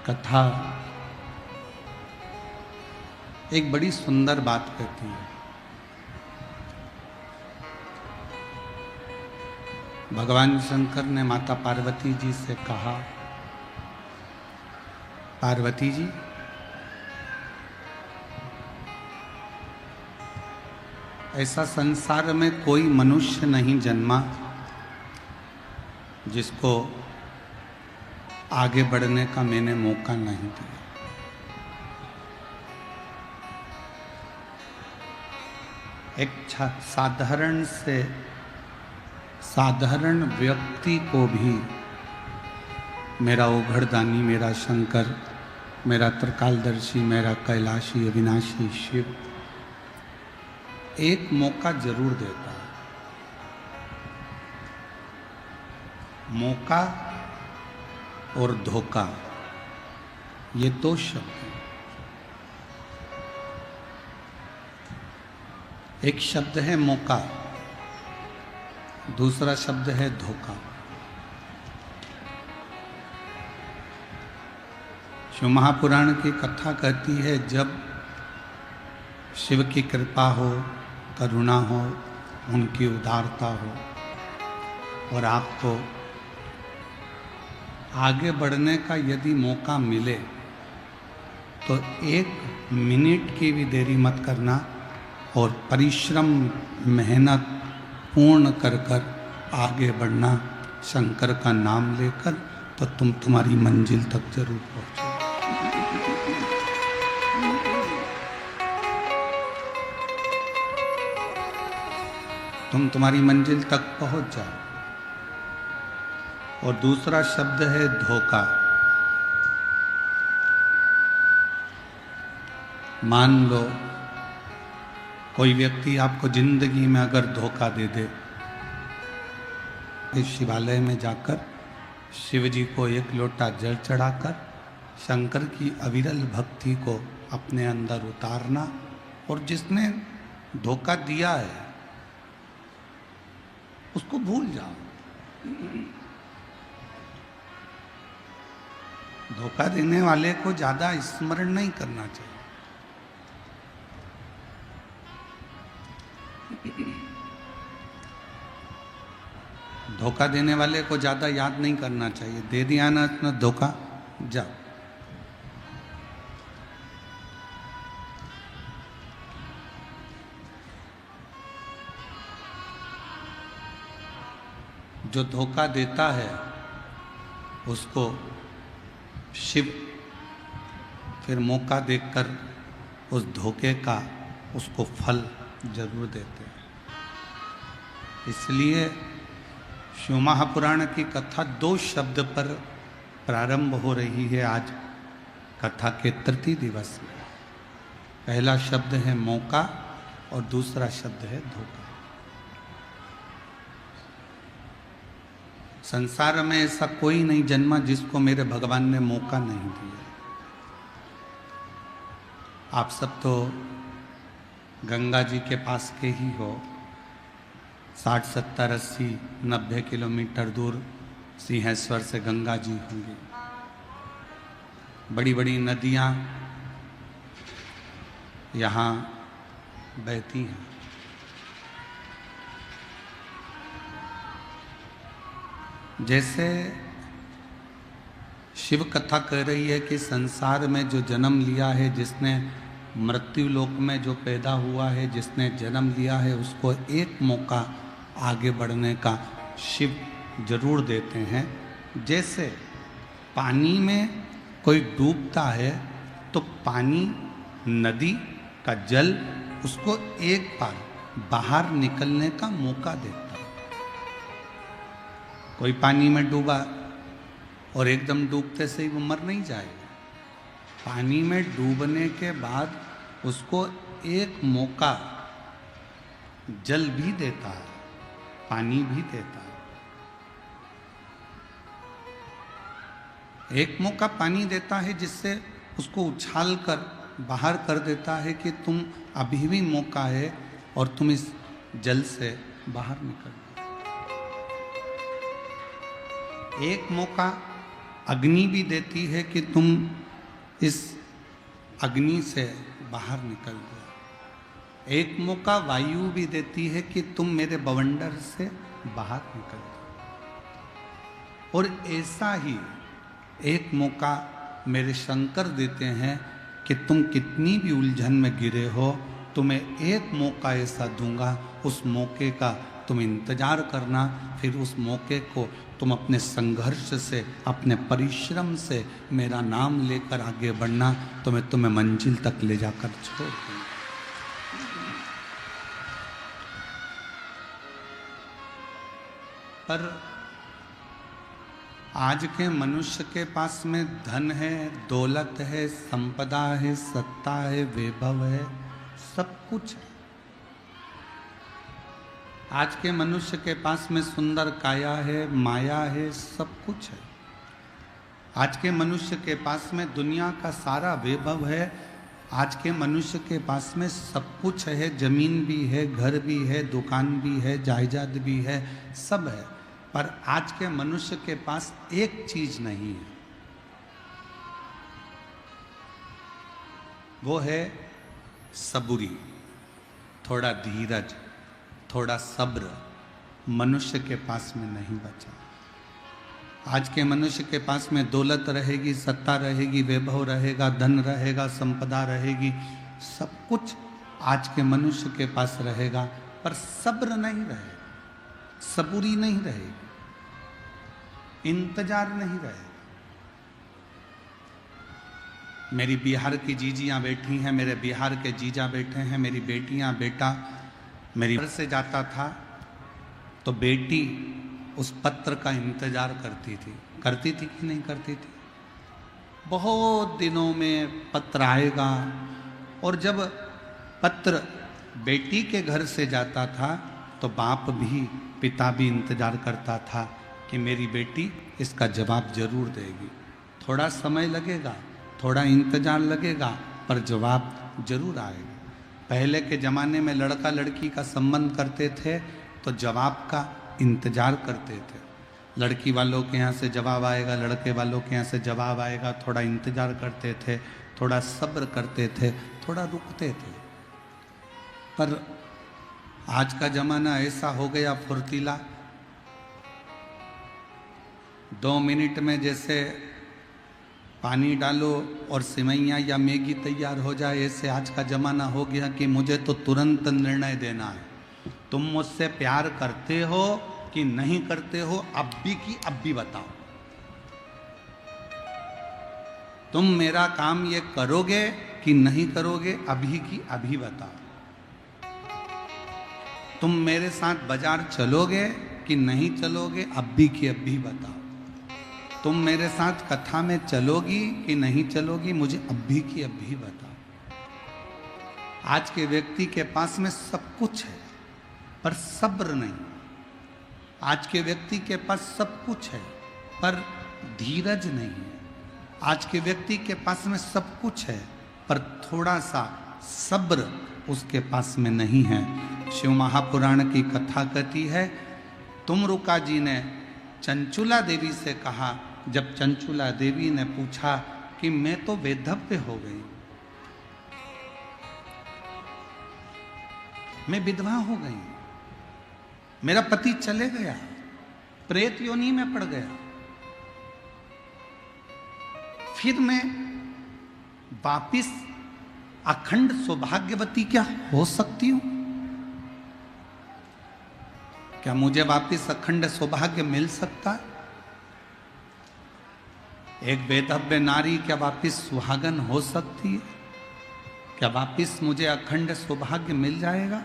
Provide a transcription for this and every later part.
कथा एक बड़ी सुंदर बात कहती है। भगवान शंकर ने माता पार्वती जी से कहा, पार्वती जी, ऐसा संसार में कोई मनुष्य नहीं जन्मा जिसको आगे बढ़ने का मैंने मौका नहीं दिया। एक साधारण व्यक्ति को भी मेरा ओघड़दानी, मेरा शंकर, मेरा त्रिकालदर्शी, मेरा कैलाशी अविनाशी शिव एक मौका जरूर देता है। मौका और धोखा, ये दो शब्द हैं। एक शब्द है मौका, दूसरा शब्द है धोखा। शिव महापुराण की कथा कहती है, जब शिव की कृपा हो, करुणा हो, उनकी उदारता हो और आपको आगे बढ़ने का यदि मौका मिले तो 1 मिनट की भी देरी मत करना और परिश्रम मेहनत पूर्ण कर आगे बढ़ना शंकर का नाम लेकर, तो तुम तुम्हारी मंजिल तक जरूर पहुंचोगे। तुम तुम्हारी मंजिल तक पहुंच जाओ। और दूसरा शब्द है धोखा। मान लो कोई व्यक्ति आपको जिंदगी में अगर धोखा दे दे, इस शिवालय में जाकर शिव जी को 1 लोटा जल चढ़ाकर शंकर की अविरल भक्ति को अपने अंदर उतारना, और जिसने धोखा दिया है उसको भूल जाओ। धोखा देने वाले को ज्यादा स्मरण नहीं करना चाहिए। धोखा देने वाले को ज्यादा याद नहीं करना चाहिए। दे दिया ना अपना धोखा, जाओ। जो धोखा देता है उसको शिव फिर मौका देकर उस धोखे का उसको फल जरूर देते हैं। इसलिए शिव महापुराण की कथा 2 शब्द पर प्रारंभ हो रही है आज कथा के तृतीय दिवस में। पहला शब्द है मौका और दूसरा शब्द है धोखा। संसार में ऐसा कोई नहीं जन्मा जिसको मेरे भगवान ने मौका नहीं दिया। आप सब तो गंगा जी के पास के ही हो। 60, 70, 80, 90 किलोमीटर दूर सिंहेश्वर से गंगा जी होंगी। बड़ी बड़ी नदियाँ यहाँ बहती हैं। जैसे शिव कथा कह रही है कि संसार में जो जन्म लिया है, जिसने मृत्यु लोक में जो पैदा हुआ है, जिसने जन्म लिया है, उसको एक मौका आगे बढ़ने का शिव जरूर देते हैं। जैसे पानी में कोई डूबता है तो पानी, नदी का जल उसको एक बार बाहर निकलने का मौका देता है। कोई पानी में डूबा और एकदम डूबते से ही वो मर नहीं जाएगा। पानी में डूबने के बाद उसको एक मौका जल भी देता है, पानी भी देता है। एक मौका पानी देता है जिससे उसको उछाल कर बाहर कर देता है कि तुम अभी भी मौका है और तुम इस जल से बाहर निकल। एक मौका अग्नि भी देती है कि तुम इस अग्नि से बाहर निकल जाओ। एक मौका वायु भी देती है कि तुम मेरे बवंडर से बाहर निकल जाओ। और ऐसा ही एक मौका मेरे शंकर देते हैं कि तुम कितनी भी उलझन में गिरे हो, तुम्हें एक मौका ऐसा दूंगा, उस मौके का तुम इंतजार करना, फिर उस मौके को तुम अपने संघर्ष से, अपने परिश्रम से मेरा नाम लेकर आगे बढ़ना, तो मैं तुम्हें मंजिल तक ले जाकर छोड़ दूंगा। पर आज के मनुष्य के पास में धन है, दौलत है, संपदा है, सत्ता है, वैभव है, सब कुछ है। आज के मनुष्य के पास में सुंदर काया है, माया है, सब कुछ है। आज के मनुष्य के पास में दुनिया का सारा वैभव है। आज के मनुष्य के पास में सब कुछ है, जमीन भी है, घर भी है, दुकान भी है, जायदाद भी है, सब है। पर आज के मनुष्य के पास एक चीज नहीं है, वो है सबूरी, थोड़ा धीरज, थोड़ा सब्र। मनुष्य के पास में नहीं बचा। आज के मनुष्य के पास में दौलत रहेगी, सत्ता रहेगी, वैभव रहेगा, धन रहेगा, संपदा रहेगी, सब कुछ आज के मनुष्य के पास रहेगा, पर सब्र नहीं रहेगा, सबूरी नहीं रहेगी, इंतजार नहीं रहेगा। मेरी बिहार की जीजियां बैठी हैं, मेरे बिहार के जीजा बैठे हैं, मेरी बेटियां, बेटा मेरी घर से जाता था तो बेटी उस पत्र का इंतजार करती थी कि नहीं करती थी? बहुत दिनों में पत्र आएगा। और जब पत्र बेटी के घर से जाता था तो बाप भी, पिता भी इंतजार करता था कि मेरी बेटी इसका जवाब जरूर देगी। थोड़ा समय लगेगा, थोड़ा इंतजार लगेगा, पर जवाब जरूर आएगा। पहले के ज़माने में लड़का लड़की का संबंध करते थे तो जवाब का इंतजार करते थे। लड़की वालों के यहाँ से जवाब आएगा, लड़के वालों के यहाँ से जवाब आएगा, थोड़ा इंतजार करते थे, थोड़ा सब्र करते थे, थोड़ा रुकते थे। पर आज का ज़माना ऐसा हो गया फुर्तीला, 2 मिनट में जैसे पानी डालो और सिवैयाँ या मैगी तैयार हो जाए, ऐसे आज का ज़माना हो गया कि मुझे तो तुरंत निर्णय देना है। तुम मुझसे प्यार करते हो कि नहीं करते हो, अब भी की अब भी बताओ। तुम मेरा काम ये करोगे कि नहीं करोगे, अभी की अभी बताओ। तुम मेरे साथ बाजार चलोगे कि नहीं चलोगे, अब भी की अब भी बताओ। तुम मेरे साथ कथा में चलोगी कि नहीं चलोगी, मुझे अभी की अभी बताओ। आज के व्यक्ति के पास में सब कुछ है पर सब्र नहीं। आज के व्यक्ति के पास सब कुछ है पर धीरज नहीं है। आज के व्यक्ति के पास में सब कुछ है पर थोड़ा सा सब्र उसके पास में नहीं है। शिव महापुराण की कथा कहती है, तुमरुका जी ने चंचुला देवी से कहा, जब चंचुला देवी ने पूछा कि मैं तो वैधव्य हो गई, मैं विधवा हो गई, मेरा पति चले गया, प्रेत योनि में पड़ गया, फिर मैं वापिस अखंड सौभाग्यवती क्या हो सकती हूं? क्या मुझे वापिस अखंड सौभाग्य मिल सकता है? एक वैधव्य नारी क्या वापिस सुहागन हो सकती है? क्या वापिस मुझे अखंड सौभाग्य मिल जाएगा?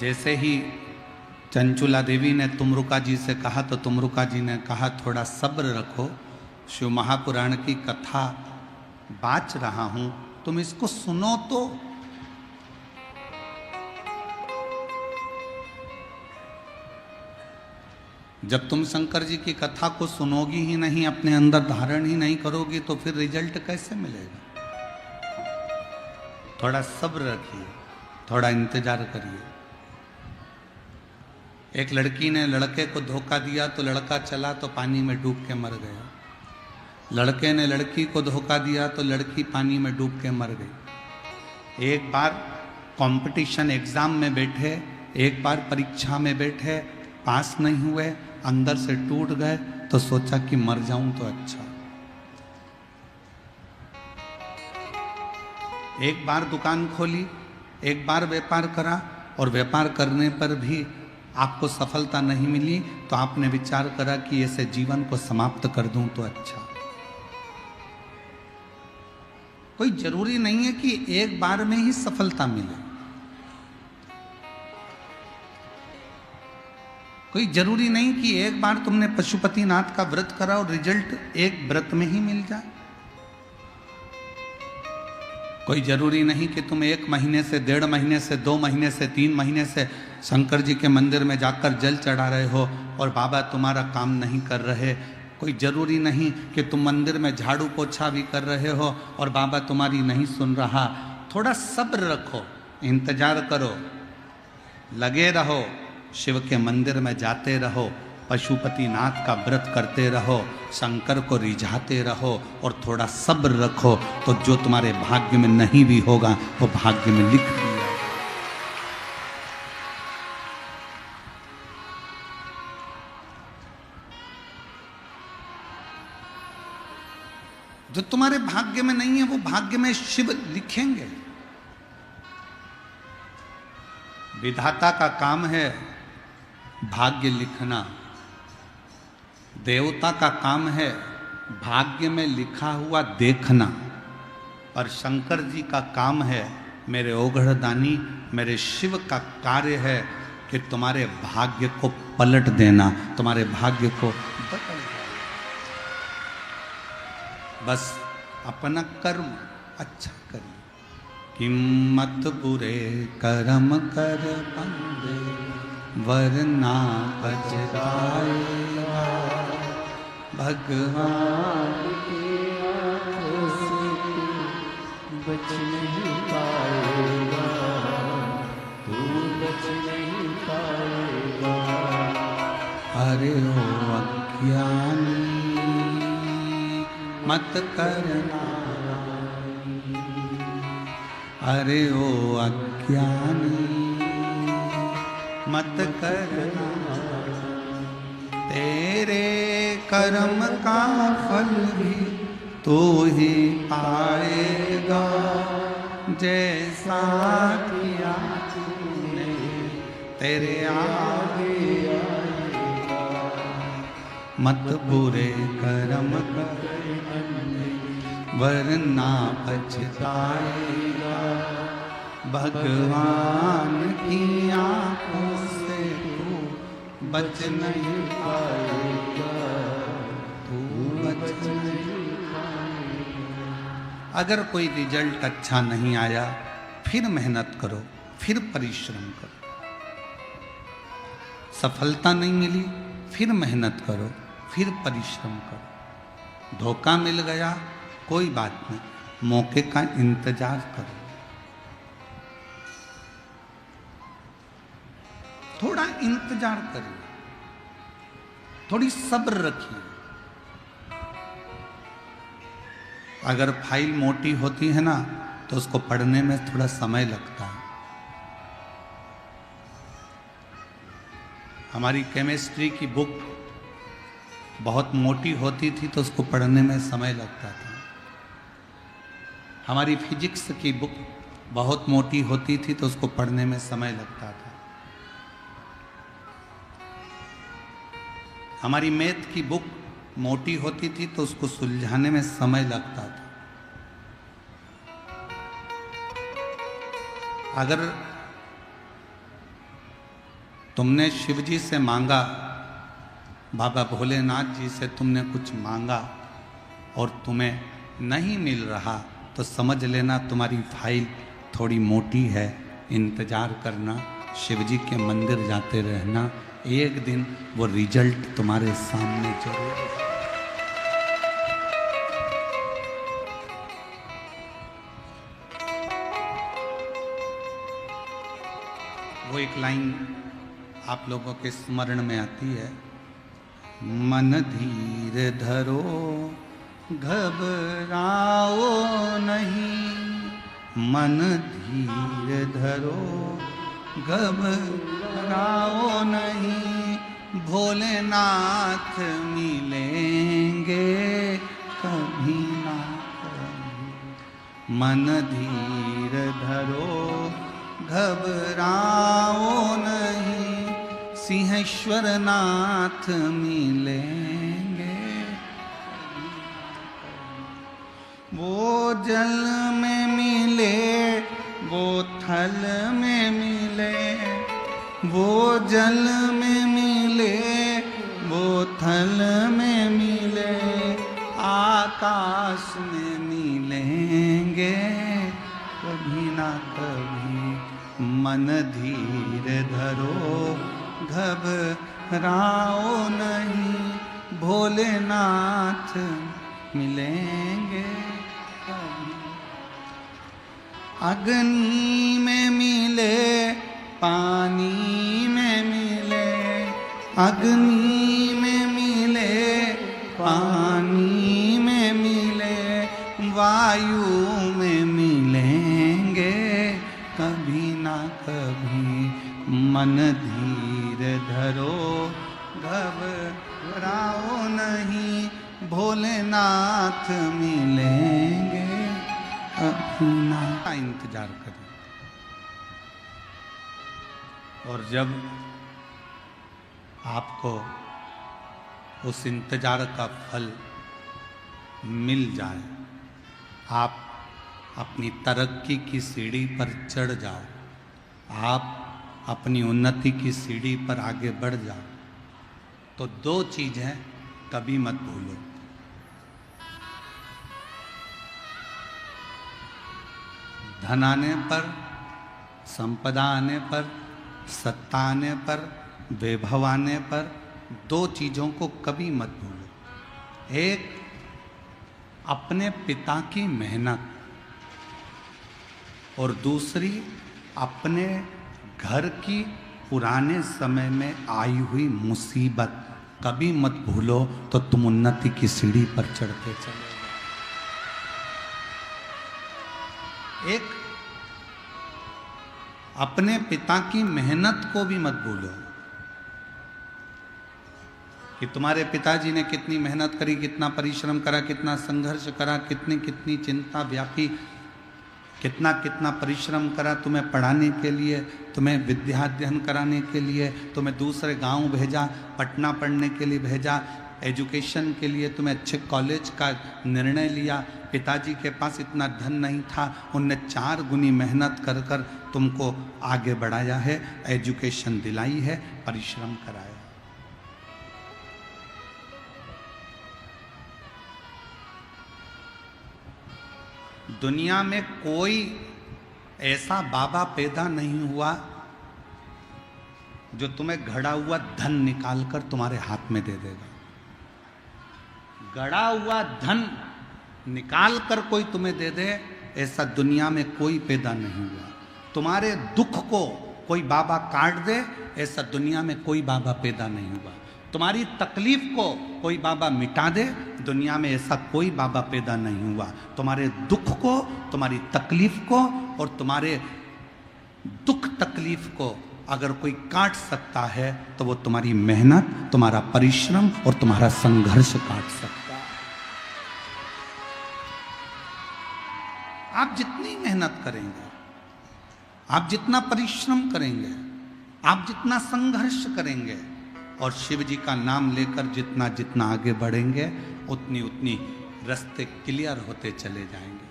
जैसे ही चंचुला देवी ने तुमरुका जी से कहा तो तुमरुका जी ने कहा, थोड़ा सब्र रखो, शिव महापुराण की कथा बाच रहा हूं, तुम इसको सुनो तो। जब तुम शंकर जी की कथा को सुनोगी ही नहीं, अपने अंदर धारण ही नहीं करोगी, तो फिर रिजल्ट कैसे मिलेगा? थोड़ा सब्र रखिए, थोड़ा इंतजार करिए। एक लड़की ने लड़के को धोखा दिया तो लड़का चला तो पानी में डूब के मर गया। लड़के ने लड़की को धोखा दिया तो लड़की पानी में डूब के मर गई। एक बार कंपटीशन एग्जाम में बैठे, एक बार परीक्षा में बैठे, पास नहीं हुए, अंदर से टूट गए तो सोचा कि मर जाऊं तो अच्छा। एक बार दुकान खोली, एक बार व्यापार करा और व्यापार करने पर भी आपको सफलता नहीं मिली तो आपने विचार करा कि ऐसे जीवन को समाप्त कर दूं तो अच्छा। कोई जरूरी नहीं है कि एक बार में ही सफलता मिले, कोई जरूरी नहीं कि एक बार तुमने पशुपतिनाथ का व्रत करा और रिजल्ट एक व्रत में ही मिल जाए। कोई जरूरी नहीं कि तुम 1 महीने से, 1.5 महीने से, 2 महीने से, 3 महीने से शंकर जी के मंदिर में जाकर जल चढ़ा रहे हो और बाबा तुम्हारा काम नहीं कर रहे। कोई जरूरी नहीं कि तुम मंदिर में झाड़ू पोछा भी कर रहे हो और बाबा तुम्हारी नहीं सुन रहा। थोड़ा सब्र रखो, इंतजार करो, लगे रहो, शिव के मंदिर में जाते रहो, पशुपतिनाथ का व्रत करते रहो, शंकर को रिझाते रहो और थोड़ा सब्र रखो तो जो तुम्हारे भाग्य में नहीं भी होगा वो भाग्य में लिख दिया। जो तुम्हारे भाग्य में नहीं है वो भाग्य में शिव लिखेंगे। विधाता का काम है भाग्य लिखना, देवता का काम है भाग्य में लिखा हुआ देखना, और शंकर जी का काम है, मेरे ओघड़दानी मेरे शिव का कार्य है कि तुम्हारे भाग्य को पलट देना, तुम्हारे भाग्य को बदल देना। बस अपना कर्म अच्छा करिए। किम्मत बुरे कर्म कर बंदे वरना पछताएगा, भगवान की आंखों से बच नहीं पाएगा, तू बच नहीं पाएगा। अरे ओ अज्ञानी मत करना, अरे ओ अज्ञानी मत करना, तेरे कर्म का फल भी तू ही पाएगा, जैसा किया तूने तेरे आगे आएगा। मत बुरे कर्म कर वरना पछताएगा, भगवान की आंखों से तू बच नहीं पाएगा, तू बच नहीं पाएगा। अगर कोई रिजल्ट अच्छा नहीं आया फिर मेहनत करो, फिर परिश्रम करो। सफलता नहीं मिली फिर मेहनत करो, फिर परिश्रम करो। धोखा मिल गया कोई बात नहीं, मौके का इंतजार करो, थोड़ा इंतजार करिए, थोड़ी सब्र रखिए। अगर फाइल मोटी होती है ना तो उसको पढ़ने में थोड़ा समय लगता है। हमारी केमिस्ट्री की बुक बहुत मोटी होती थी तो उसको पढ़ने में समय लगता था। हमारी फिजिक्स की बुक बहुत मोटी होती थी तो उसको पढ़ने में समय लगता था। हमारी मैथ की बुक मोटी होती थी तो उसको सुलझाने में समय लगता था। अगर तुमने शिव जी से मांगा, बाबा भोलेनाथ जी से तुमने कुछ मांगा और तुम्हें नहीं मिल रहा तो समझ लेना तुम्हारी फाइल थोड़ी मोटी है। इंतजार करना, शिव जी के मंदिर जाते रहना, एक दिन वो रिजल्ट तुम्हारे सामने जरूर। वो एक लाइन आप लोगों के स्मरण में आती है। मन धीर धरो घबराओ नहीं, मन धीर धरो घबराओ नहीं, भोलेनाथ मिलेंगे कभी ना कभी। मन धीर धरो घबराओ नहीं, सिंहेश्वर नाथ मिलेंगे। वो जल में मिले, वो थल में मिले, वो जल में मिले, वो थल में मिले, आकाश में मिलेंगे कभी ना कभी। मन धीर धरो घबराओ नहीं, भोलेनाथ मिलेंगे कभी। अग्नि में मिले, पानी में मिले, अग्नि में मिले, पानी में मिले, वायु में मिलेंगे कभी ना कभी। मन धीर धरो घबराओ नहीं, भोलेनाथ मिलेंगे कभी ना। इंतजार करें, और जब आपको उस इंतजार का फल मिल जाए, आप अपनी तरक्की की सीढ़ी पर चढ़ जाओ, आप अपनी उन्नति की सीढ़ी पर आगे बढ़ जाओ, तो दो चीजें कभी मत भूलो। धन आने पर, संपदा आने पर, सत्ता आने पर, वैभव आने पर दो चीजों को कभी मत भूलो। एक, अपने पिता की मेहनत, और दूसरी अपने घर की पुराने समय में आई हुई मुसीबत कभी मत भूलो, तो तुम उन्नति की सीढ़ी पर चढ़ते चले। एक, अपने पिता की मेहनत को भी मत भूलो कि तुम्हारे पिताजी ने कितनी मेहनत करी, कितना परिश्रम करा, कितना संघर्ष करा, कितनी कितनी चिंता व्यापी, कितना कितना परिश्रम करा तुम्हें पढ़ाने के लिए, तुम्हें विद्याध्ययन कराने के लिए, तुम्हें दूसरे गांव भेजा, पटना पढ़ने के लिए भेजा, एजुकेशन के लिए तुम्हें अच्छे कॉलेज का निर्णय लिया। पिताजी के पास इतना धन नहीं था, उनने 4 गुनी मेहनत कर कर तुमको आगे बढ़ाया है, एजुकेशन दिलाई है, परिश्रम कराया। दुनिया में कोई ऐसा बाबा पैदा नहीं हुआ जो तुम्हें घड़ा हुआ धन निकालकर तुम्हारे हाथ में दे देगा। गड़ा हुआ धन निकाल कर कोई तुम्हें दे दे, ऐसा दुनिया में कोई पैदा नहीं हुआ। तुम्हारे दुख को कोई बाबा काट दे, ऐसा दुनिया में कोई बाबा पैदा नहीं हुआ। तुम्हारी तकलीफ को कोई बाबा मिटा दे, दुनिया में ऐसा कोई बाबा पैदा नहीं हुआ। तुम्हारे दुख को, तुम्हारी तकलीफ को और तुम्हारे दुख तकलीफ को अगर कोई काट सकता है तो वो तुम्हारी मेहनत, तुम्हारा परिश्रम और तुम्हारा संघर्ष काट सकता है। आप जितनी मेहनत करेंगे, आप जितना परिश्रम करेंगे, आप जितना संघर्ष करेंगे और शिव जी का नाम लेकर जितना जितना आगे बढ़ेंगे, उतनी उतनी रास्ते क्लियर होते चले जाएंगे।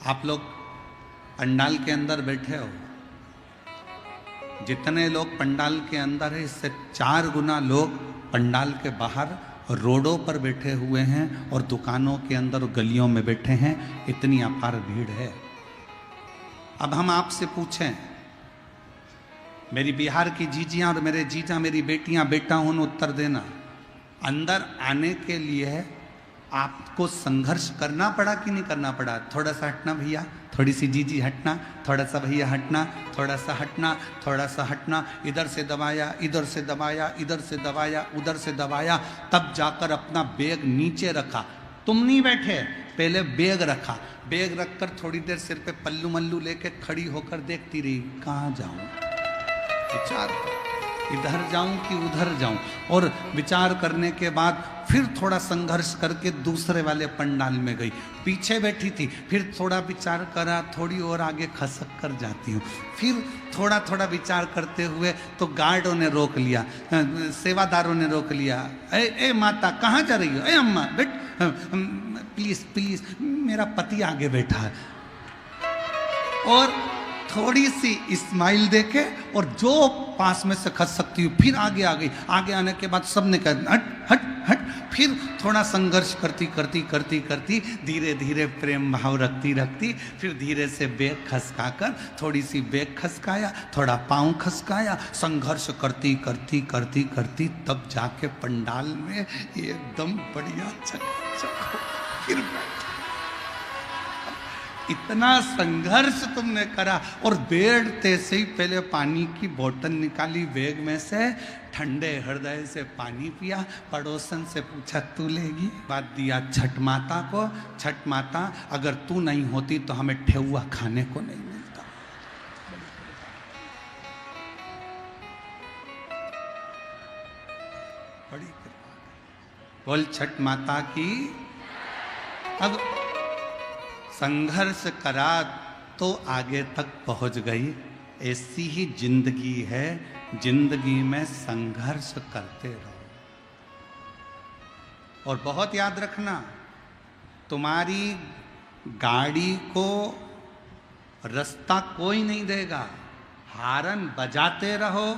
आप लोग पंडाल के अंदर बैठे हो, जितने लोग पंडाल के अंदर है इससे 4 गुना लोग पंडाल के बाहर रोडों पर बैठे हुए हैं और दुकानों के अंदर गलियों में बैठे हैं। इतनी अपार भीड़ है। अब हम आपसे पूछें, मेरी बिहार की जीजियां और मेरे जीजा, मेरी बेटियां, बेटा हूं, उत्तर देना। अंदर आने के लिए आपको संघर्ष करना पड़ा कि नहीं करना पड़ा? थोड़ा सा हटना भैया, थोड़ी सी जीजी हटना, थोड़ा सा भैया हटना, थोड़ा सा हटना, थोड़ा सा हटना, इधर से दबाया, इधर से दबाया, इधर से दबाया, उधर से दबाया, तब जाकर अपना बैग नीचे रखा। तुम नहीं बैठे, पहले बैग रखा, बैग रखकर थोड़ी देर सिर पे पल्लू मल्लू लेके खड़ी होकर देखती रही, कहाँ जाऊं, विचार इधर जाऊं कि उधर जाऊं। और विचार करने के बाद फिर थोड़ा संघर्ष करके दूसरे वाले पंडाल में गई, पीछे बैठी थी, फिर थोड़ा विचार करा, थोड़ी और आगे खसक कर जाती हूँ, फिर थोड़ा थोड़ा विचार करते हुए तो गार्डों ने रोक लिया, सेवादारों ने रोक लिया, ए माता कहाँ जा रही हो, ए अम्मा बेट, प्लीज प्लीज, मेरा पति आगे बैठा है। और थोड़ी सी स्माइल देके और जो पास में से खस सकती हूँ, फिर आगे आ गई। आगे आने के बाद सबने कहा हट हट हट, फिर थोड़ा संघर्ष करती करती करती करती धीरे धीरे प्रेम भाव रखती रखती फिर धीरे से बैग खसका कर, थोड़ी सी बैग खसकाया, थोड़ा पाँव खसकाया, संघर्ष करती करती करती करती तब जाके पंडाल में एकदम बढ़िया चक फिर इतना संघर्ष तुमने करा। और बैठते से ही पहले पानी की बोतल निकाली बैग में से, ठंडे हृदय से पानी पिया, पड़ोसन से पूछा तू लेगी, बात दिया छठ माता को, छठ माता अगर तू नहीं होती तो हमें ठेहुआ खाने को नहीं मिलता। बड़ी कृपा, बोल छठ माता की। अब संघर्ष करा तो आगे तक पहुंच गई। ऐसी ही जिंदगी है, जिंदगी में संघर्ष करते रहो। और बहुत याद रखना, तुम्हारी गाड़ी को रास्ता कोई नहीं देगा, हारन बजाते रहो,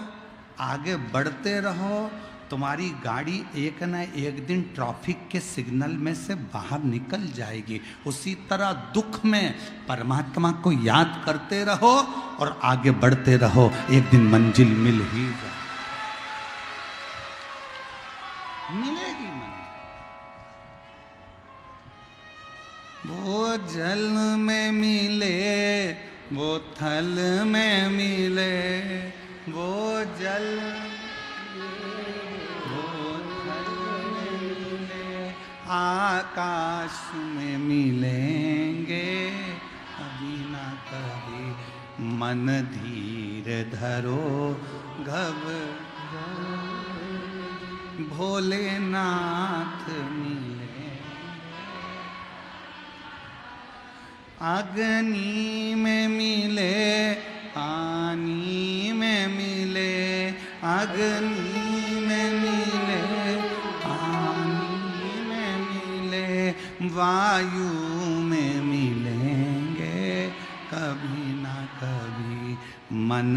आगे बढ़ते रहो, तुम्हारी गाड़ी एक न एक दिन ट्रैफिक के सिग्नल में से बाहर निकल जाएगी। उसी तरह दुख में परमात्मा को याद करते रहो और आगे बढ़ते रहो, एक दिन मंजिल मिल ही जाए, मिलेगी मंजिल। वो जल में मिले, वो थल में मिले, वो जल आकाश में मिलेंगे कभी ना कभी, मन धीर धरो घबराओ, भोलेनाथ मिले। अग्नि में मिले, पानी में मिले, अग्नि में मिले, वायु में मिलेंगे कभी ना कभी, मन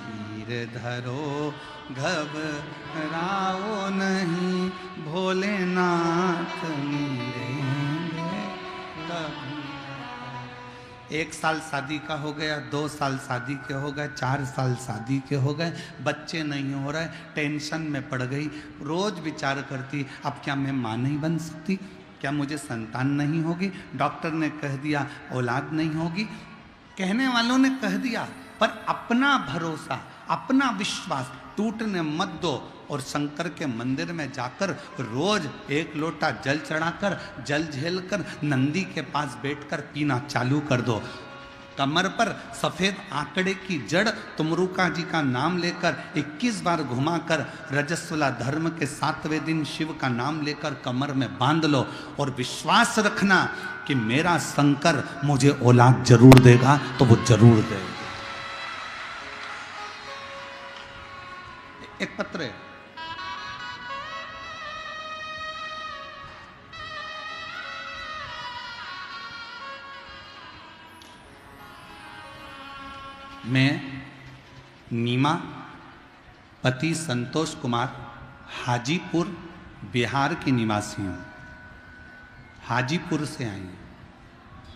धीर धरो घबराओ नहीं, भोलेनाथ मिलेंगे कभी। 1 साल शादी का हो गया, 2 साल शादी के हो गए, 4 साल शादी के हो गए, बच्चे नहीं हो रहे, टेंशन में पड़ गई, रोज विचार करती अब क्या मैं माँ नहीं बन सकती, क्या मुझे संतान नहीं होगी, डॉक्टर ने कह दिया औलाद नहीं होगी, कहने वालों ने कह दिया, पर अपना भरोसा अपना विश्वास टूटने मत दो। और शंकर के मंदिर में जाकर रोज 1 लोटा जल चढ़ाकर, जल झेलकर नंदी के पास बैठकर पीना चालू कर दो। कमर पर सफेद आंकड़े की जड़ तुमरुका जी का नाम लेकर 21 बार घुमाकर रजस्वला धर्म के 7वें दिन शिव का नाम लेकर कमर में बांध लो और विश्वास रखना कि मेरा शंकर मुझे औलाद जरूर देगा, तो वो जरूर देगा। एक पत्र है, मैं नीमा पति संतोष कुमार हाजीपुर बिहार की निवासी हूँ। हाजीपुर से आई हूँ।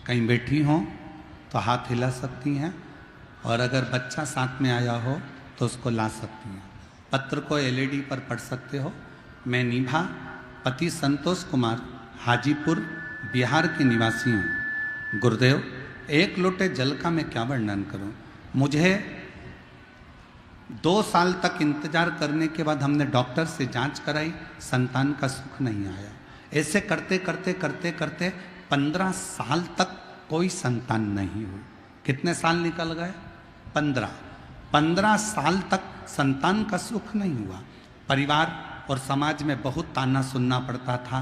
कहीं बैठी हों तो हाथ हिला सकती हैं और अगर बच्चा साथ में आया हो तो उसको ला सकती हैं। पत्र को LED पर पढ़ सकते हो। मैं नीभा पति संतोष कुमार हाजीपुर बिहार के निवासी हूँ। गुरुदेव, एक लोटे जल का मैं क्या वर्णन करूँ। मुझे 2 साल तक इंतजार करने के बाद हमने डॉक्टर से जांच कराई, संतान का सुख नहीं आया। ऐसे करते करते करते करते 15 साल तक कोई संतान नहीं हुई। कितने साल निकल गए? 15 साल तक संतान का सुख नहीं हुआ। परिवार और समाज में बहुत ताना सुनना पड़ता था।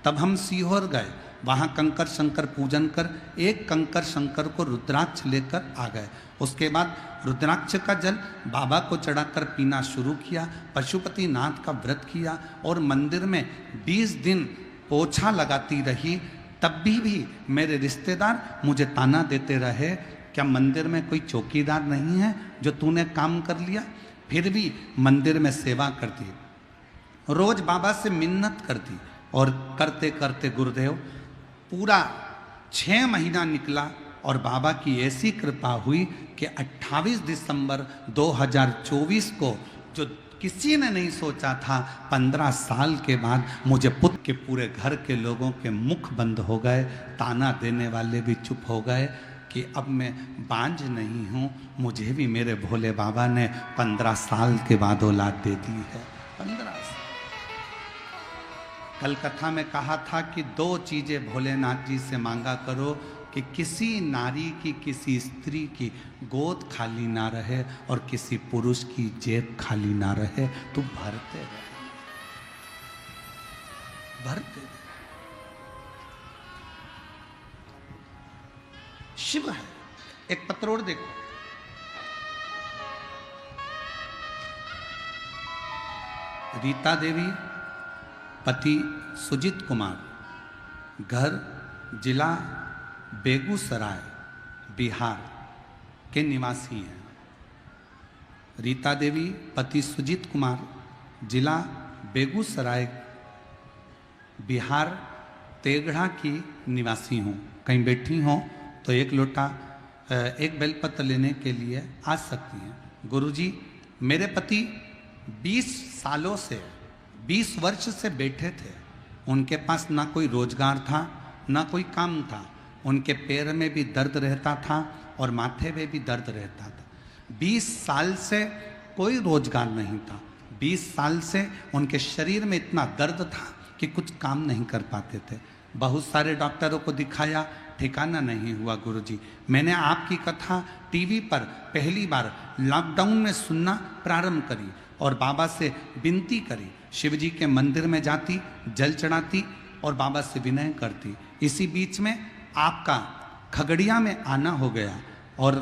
तब हम सीहोर गए, वहाँ कंकर शंकर पूजन कर एक कंकर शंकर को रुद्राक्ष लेकर आ गए। उसके बाद रुद्राक्ष का जल बाबा को चढ़ाकर पीना शुरू किया। पशुपति नाथ का व्रत किया और मंदिर में 20 दिन पोछा लगाती रही। तब भी मेरे रिश्तेदार मुझे ताना देते रहे, क्या मंदिर में कोई चौकीदार नहीं है जो तूने काम कर लिया? फिर भी मंदिर में सेवा करती, रोज बाबा से मिन्नत करती और करते करते गुरुदेव पूरा 6 महीना निकला और बाबा की ऐसी कृपा हुई कि 28 दिसंबर 2024 को, जो किसी ने नहीं सोचा था, 15 साल के बाद मुझे पुत्र के पूरे घर के लोगों के मुख बंद हो गए, ताना देने वाले भी चुप हो गए कि अब मैं बांझ नहीं हूँ। मुझे भी मेरे भोले बाबा ने 15 साल के बाद औलाद दे दी है। 15 साल। कल कथा में कहा था कि 2 चीजें भोलेनाथ जी से मांगा करो कि किसी नारी की, किसी स्त्री की गोद खाली ना रहे और किसी पुरुष की जेब खाली ना रहे। तो भरते रहे, भरते रहे। शिव है। एक पत्र और देखो, रीता देवी, पति सुजीत कुमार, घर जिला बेगूसराय बिहार के निवासी हैं। रीता देवी, पति सुजीत कुमार, जिला बेगूसराय बिहार तेगढ़ा की निवासी हूँ। कहीं बैठी हों तो एक लोटा एक बेलपत्र लेने के लिए आ सकती हैं। गुरुजी, मेरे पति 20 सालों से, 20 वर्ष से बैठे थे। उनके पास ना कोई रोजगार था, ना कोई काम था। उनके पैर में भी दर्द रहता था और माथे में भी दर्द रहता था। 20 साल से कोई रोजगार नहीं था। 20 साल से उनके शरीर में इतना दर्द था कि कुछ काम नहीं कर पाते थे। बहुत सारे डॉक्टरों को दिखाया, ठिकाना नहीं हुआ। गुरुजी, मैंने आपकी कथा टीवी पर पहली बार लॉकडाउन में सुनना प्रारंभ करी और बाबा से विनती करी। शिव जी के मंदिर में जाती, जल चढ़ाती और बाबा से विनय करती। इसी बीच में आपका खगड़िया में आना हो गया और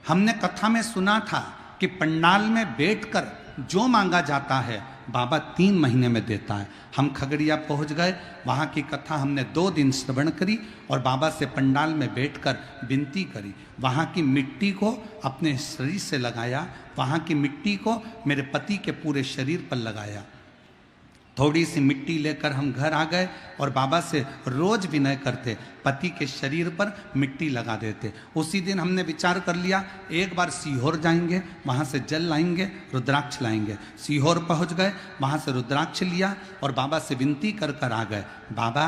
हमने कथा में सुना था कि पंडाल में बैठकर जो मांगा जाता है बाबा 3 महीने में देता है। हम खगड़िया पहुंच गए, वहाँ की कथा हमने 2 दिन श्रवण करी और बाबा से पंडाल में बैठकर विनती करी। वहाँ की मिट्टी को अपने शरीर से लगाया, वहाँ की मिट्टी को मेरे पति के पूरे शरीर पर लगाया। थोड़ी सी मिट्टी लेकर हम घर आ गए और बाबा से रोज विनय करते, पति के शरीर पर मिट्टी लगा देते। उसी दिन हमने विचार कर लिया, एक बार सीहोर जाएंगे, वहाँ से जल लाएंगे, रुद्राक्ष लाएंगे। सीहोर पहुँच गए, वहाँ से रुद्राक्ष लिया और बाबा से विनती कर कर आ गए। बाबा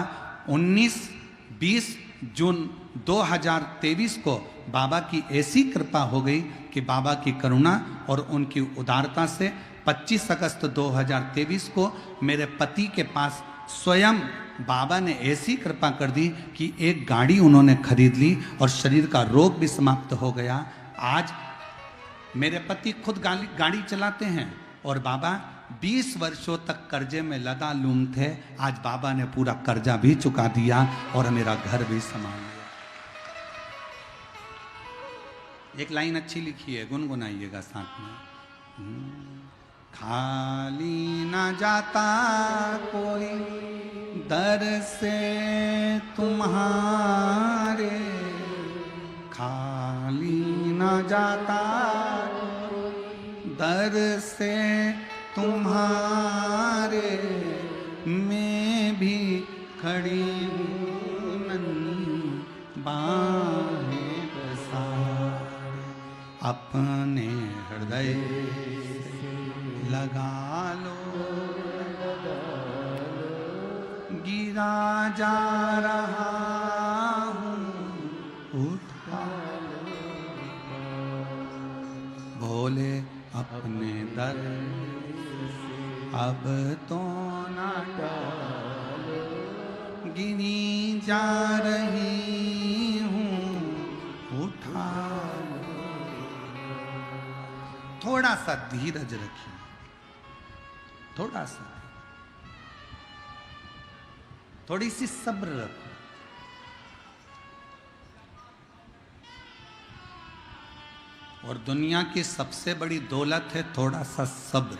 19-20 जून 2023 को बाबा की ऐसी कृपा हो गई कि बाबा की करुणा और उनकी उदारता से 25 अगस्त 2023 को मेरे पति के पास स्वयं बाबा ने ऐसी कृपा कर दी कि एक गाड़ी उन्होंने खरीद ली और शरीर का रोग भी समाप्त हो गया। आज मेरे पति खुद गाड़ी चलाते हैं और बाबा 20 वर्षों तक कर्जे में लदालूम थे। आज बाबा ने पूरा कर्जा भी चुका दिया और मेरा घर भी संभाल लिया। एक लाइन अच्छी लिखी है, गुनगुनाइएगा साथ में। खाली न जाता कोई दर से तुम्हारे, खाली न जाता दर से तुम्हारे, मैं भी खड़ी हूँ नन्ही बाहें पसारे, अपने हृदय लगा लो गिरा जा रहा हूँ, उठा भोले अपने दर अब तो ना टालो, गिनी जा रही हूँ, उठा लो। थोड़ा सा धीरज रखिए, थोड़ा सा, थोड़ी सी सब्र रखो। और दुनिया की सबसे बड़ी दौलत है थोड़ा सा सब्र।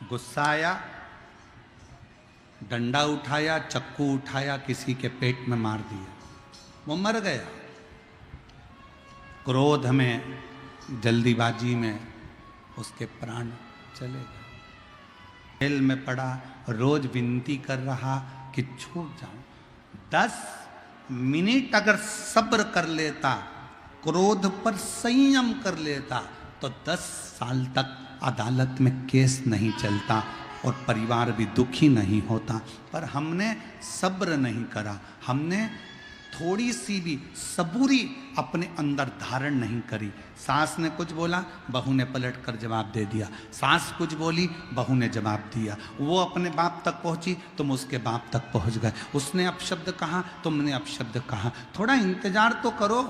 गुस्सा आया, डंडा उठाया, चक्कू उठाया, किसी के पेट में मार दिया, वो मर गया। क्रोध में, जल्दीबाजी में उसके प्राण चले गए। जेल में पड़ा, रोज विनती कर रहा कि छूट जाऊं। 10 मिनट अगर सब्र कर लेता, क्रोध पर संयम कर लेता, तो 10 साल तक अदालत में केस नहीं चलता और परिवार भी दुखी नहीं होता। पर हमने सब्र नहीं करा, हमने थोड़ी सी भी सबूरी अपने अंदर धारण नहीं करी। सास ने कुछ बोला, बहू ने पलट कर जवाब दे दिया। सास कुछ बोली, बहू ने जवाब दिया। वो अपने बाप तक पहुंची, तुम उसके बाप तक पहुंच गए। उसने अपशब्द कहा, तुमने अपशब्द कहा। थोड़ा इंतजार तो करो।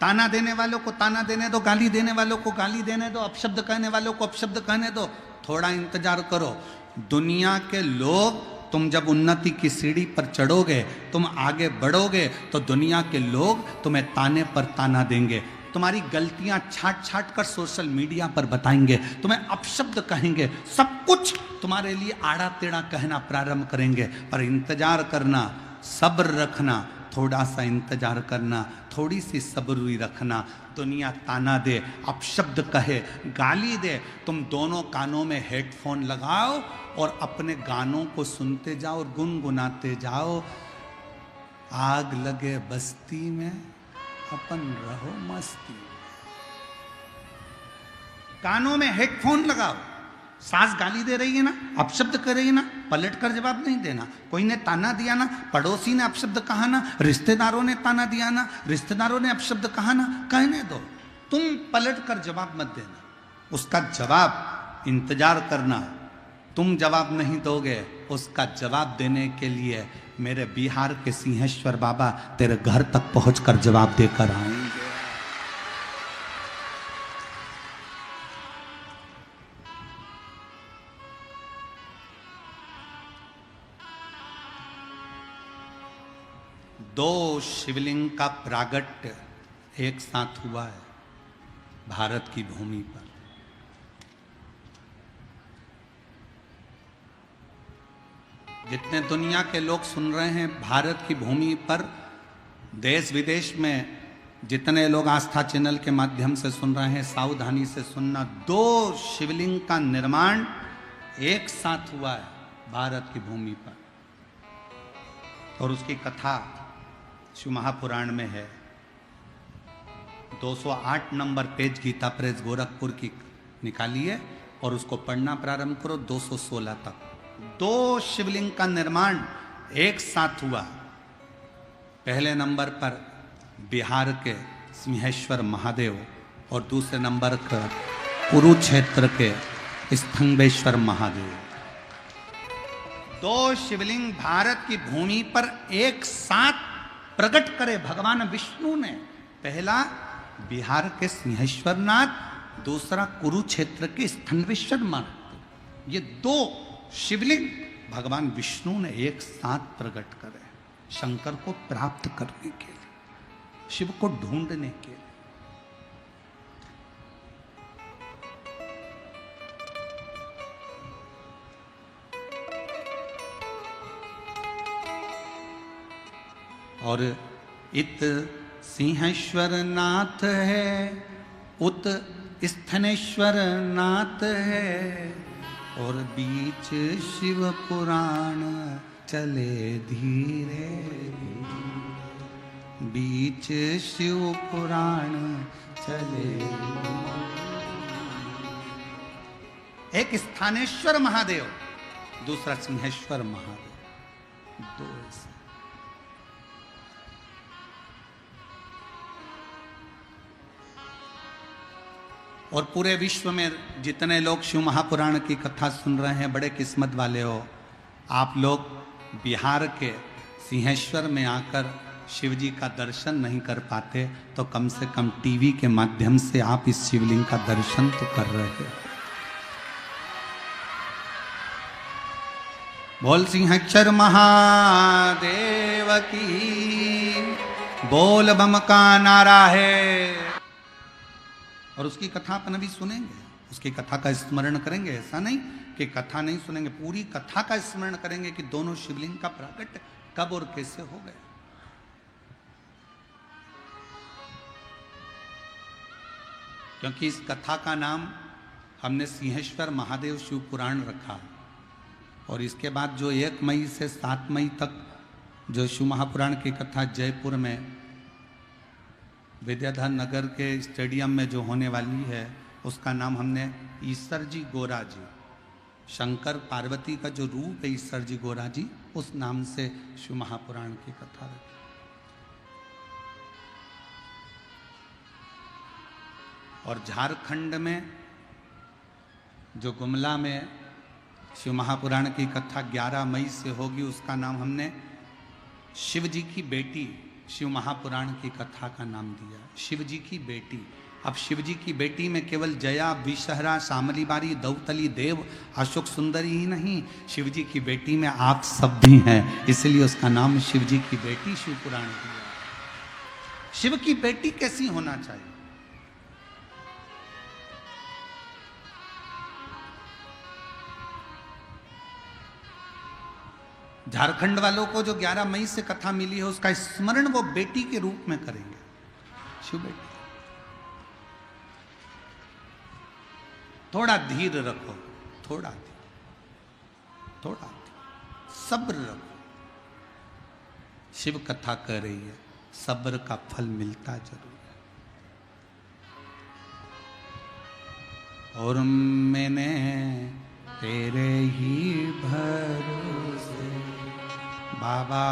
ताना देने वालों को ताना देने दो, गाली देने वालों को गाली देने दो, अपशब्द कहने वालों को अपशब्द कहने दो। थोड़ा इंतजार करो। दुनिया के लोग, तुम जब उन्नति की सीढ़ी पर चढ़ोगे, तुम आगे बढ़ोगे, तो दुनिया के लोग तुम्हें ताने पर ताना देंगे, तुम्हारी गलतियां छाट छाट कर सोशल मीडिया पर बताएंगे, तुम्हें अपशब्द कहेंगे, सब कुछ तुम्हारे लिए आड़ा टेढ़ा कहना प्रारंभ करेंगे। पर इंतजार करना, सब्र रखना, थोड़ा सा इंतजार करना, थोड़ी सी सब्री रखना। दुनिया ताना दे, अपशब्द कहे, गाली दे, तुम दोनों कानों में हेडफोन लगाओ और अपने गानों को सुनते जाओ और गुनगुनाते जाओ। आग लगे बस्ती में, अपन रहो मस्ती। कानों में हेडफोन लगाओ। सास गाली दे रही है ना, अपशब्द कर रही है ना, पलट कर जवाब नहीं देना। कोई ने ताना दिया ना, पड़ोसी ने अपशब्द कहा ना, रिश्तेदारों ने ताना दिया ना, रिश्तेदारों ने अपशब्द कहा ना, कहने दो, तुम पलट कर जवाब मत देना। उसका जवाब इंतजार करना। तुम जवाब नहीं दोगे, उसका जवाब देने के लिए मेरे बिहार के सिंहेश्वर बाबा तेरे घर तक पहुंचकर जवाब देकर आएंगे। दो शिवलिंग का प्रागट्य एक साथ हुआ है भारत की भूमि पर। जितने दुनिया के लोग सुन रहे हैं, भारत की भूमि पर, देश विदेश में जितने लोग आस्था चैनल के माध्यम से सुन रहे हैं, सावधानी से सुनना। 2 शिवलिंग का निर्माण एक साथ हुआ है भारत की भूमि पर, और उसकी कथा शिव महापुराण में है। 208 number page Gita Press Gorakhpur की निकालिए और उसको पढ़ना प्रारंभ करो 216 तक। 2 शिवलिंग का निर्माण एक साथ हुआ। पहले नंबर पर बिहार के सिंहेश्वर महादेव और दूसरे नंबर पर कुरुक्षेत्र के स्तंभेश्वर महादेव। 2 शिवलिंग भारत की भूमि पर एक साथ प्रकट करे भगवान विष्णु ने। पहला बिहार के सिंहेश्वरनाथ, दूसरा कुरुक्षेत्र के स्तंभेश्वर महादेव। ये 2 शिवलिंग भगवान विष्णु ने एक साथ प्रकट करे, शंकर को प्राप्त करने के लिए, शिव को ढूंढने के लिए। और इत सिंहेश्वर नाथ है, उत स्थनेश्वर नाथ है, और बीच शिव पुराण चले धीरे धीरे। बीच शिव पुराण चले। एक स्थानेश्वर महादेव, दूसरा सिंहेश्वर महादेव, दो ऐसे। और पूरे विश्व में जितने लोग शिव महापुराण की कथा सुन रहे हैं, बड़े किस्मत वाले हो आप लोग। बिहार के सिंहेश्वर में आकर शिव जी का दर्शन नहीं कर पाते तो कम से कम टीवी के माध्यम से आप इस शिवलिंग का दर्शन तो कर रहे हैं। बोल सिंहेश्वर महादेव की, बोल बम का नारा है। और उसकी कथा अपन अभी सुनेंगे, उसकी कथा का स्मरण करेंगे। ऐसा नहीं कि कथा नहीं सुनेंगे, पूरी कथा का स्मरण करेंगे कि दोनों शिवलिंग का प्रकट कब और कैसे हो गए। क्योंकि इस कथा का नाम हमने सिंहेश्वर महादेव शिव पुराण रखा। और इसके बाद जो 1 मई से 7 मई तक जो शिव महापुराण की कथा जयपुर में विद्याधर नगर के स्टेडियम में जो होने वाली है, उसका नाम हमने ईश्वर जी गोरा जी, शंकर पार्वती का जो रूप है ईश्वर जी गोरा जी, उस नाम से शिव महापुराण की कथा रखी। और झारखंड में जो गुमला में शिव महापुराण की कथा 11 मई से होगी, उसका नाम हमने शिव जी की बेटी शिव महापुराण की कथा का नाम दिया, शिव जी की बेटी। अब शिव जी की बेटी में केवल जया, विषहरा, शामली बारी, दौतली, देव, अशोक सुंदरी ही नहीं, शिव जी की बेटी में आप सब भी हैं, इसलिए उसका नाम शिव जी की बेटी शिव पुराण दिया। शिव की बेटी कैसी होना चाहिए? झारखंड वालों को जो 11 मई से कथा मिली है, उसका स्मरण वो बेटी के रूप में करेंगे, शिव बेटी। थोड़ा धीर रखो, थोड़ा सब्र रखो। शिव कथा कर रही है, सब्र का फल मिलता जरूर है। और मैंने तेरे ही भरोसे बाबा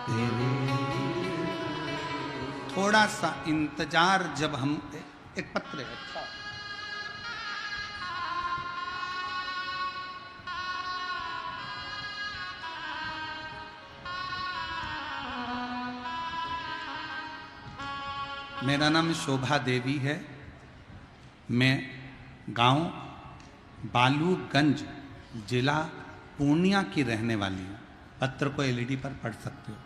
तेरे, थोड़ा सा इंतजार। जब हम एक पत्र है, अच्छा मेरा नाम शोभा देवी है, मैं गांव बालूगंज जिला पूर्णिया की रहने वाली हूँ। पत्र को एलईडी पर पढ़ सकते हो।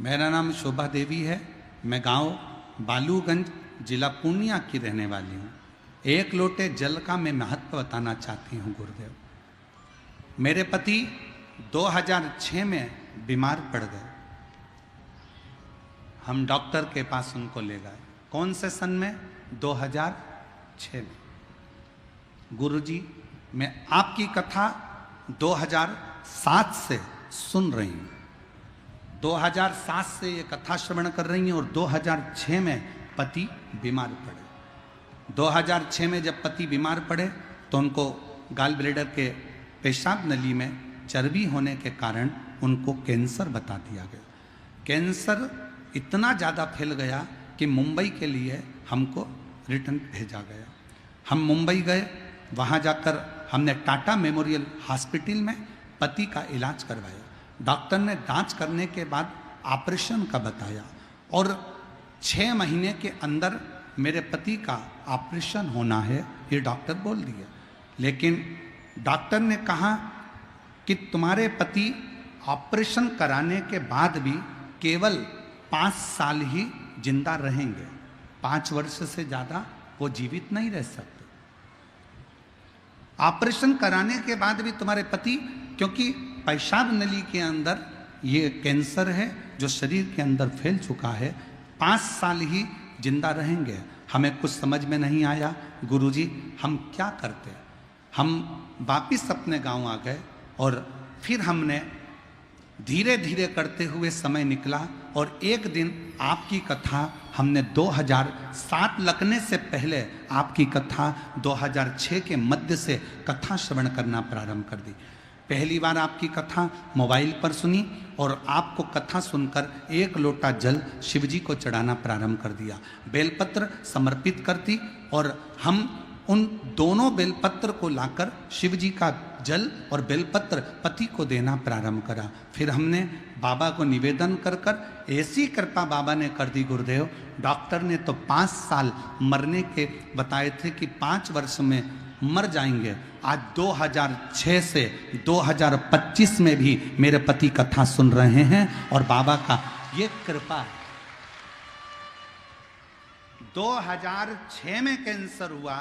मेरा नाम शोभा देवी है, मैं गांव बालूगंज जिला पूर्णिया की रहने वाली हूँ। एक लोटे जल का मैं महत्व बताना चाहती हूँ गुरुदेव। मेरे पति 2006 में बीमार पड़ गए। हम डॉक्टर के पास उनको ले गए। कौन से सन में? 2006 में। गुरुजी, मैं आपकी कथा 2007 से सुन रही हूँ, 2007 से ये कथा श्रवण कर रही हैं और 2006 में पति बीमार पड़े। 2006 में जब पति बीमार पड़े तो उनको गाल ब्लेडर के पेशाब नली में चर्बी होने के कारण उनको कैंसर बता दिया गया। कैंसर इतना ज़्यादा फैल गया कि मुंबई के लिए हमको रिटर्न भेजा गया। हम मुंबई गए, वहाँ जाकर हमने टाटा मेमोरियल हॉस्पिटल में पति का इलाज करवाया। डॉक्टर ने जांच करने के बाद ऑपरेशन का बताया और 6 महीने के अंदर मेरे पति का ऑपरेशन होना है, ये डॉक्टर बोल दिया। लेकिन डॉक्टर ने कहा कि तुम्हारे पति ऑपरेशन कराने के बाद भी केवल 5 साल ही जिंदा रहेंगे, 5 वर्ष से ज़्यादा वो जीवित नहीं रह सकते। ऑपरेशन कराने के बाद भी तुम्हारे पति, क्योंकि पेशाब नली के अंदर ये कैंसर है जो शरीर के अंदर फैल चुका है, 5 साल ही जिंदा रहेंगे। हमें कुछ समझ में नहीं आया, गुरुजी हम क्या करते। हम वापिस अपने गांव आ गए और फिर हमने धीरे धीरे करते हुए समय निकला और एक दिन आपकी कथा हमने 2007 लगने से पहले आपकी कथा 2006 के मध्य से कथा श्रवण करना प्रारंभ कर दी। पहली बार आपकी कथा मोबाइल पर सुनी और आपको कथा सुनकर एक लोटा जल शिवजी को चढ़ाना प्रारंभ कर दिया। बेलपत्र समर्पित करती और हम उन दोनों बेलपत्र को लाकर शिवजी का जल और बेलपत्र पति को देना प्रारंभ करा। फिर हमने बाबा को निवेदन कर कर ऐसी कृपा बाबा ने कर दी गुरुदेव, डॉक्टर ने तो 5 साल मरने के बताए थे कि 5 वर्ष में मर जाएंगे। आज 2006 से 2025 में भी मेरे पति कथा सुन रहे हैं और बाबा का ये कृपा है। 2006 में कैंसर हुआ,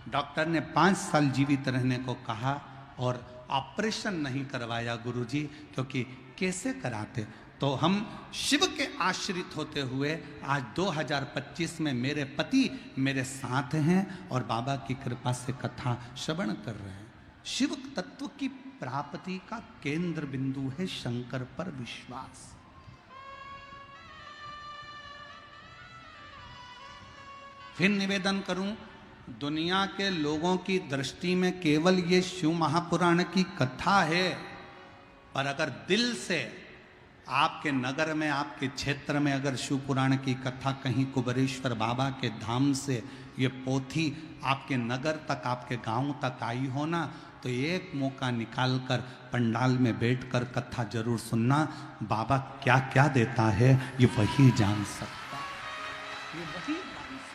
डॉक्टर ने 5 साल जीवित रहने को कहा और ऑपरेशन नहीं करवाया गुरुजी, क्योंकि कैसे कराते। तो हम शिव के आश्रित होते हुए आज 2025 में मेरे पति मेरे साथ हैं और बाबा की कृपा से कथा श्रवण कर रहे हैं। शिव तत्व की प्राप्ति का केंद्र बिंदु है शंकर पर विश्वास। फिर निवेदन करूं, दुनिया के लोगों की दृष्टि में केवल ये शिव महापुराण की कथा है, पर अगर दिल से आपके नगर में, आपके क्षेत्र में अगर शिव पुराण की कथा कहीं कुबेरेश्वर बाबा के धाम से ये पोथी आपके नगर तक, आपके गांव तक आई हो ना, तो एक मौका निकालकर पंडाल में बैठकर कथा जरूर सुनना। बाबा क्या क्या देता है ये वही जान सकता, ये वही जान सकता।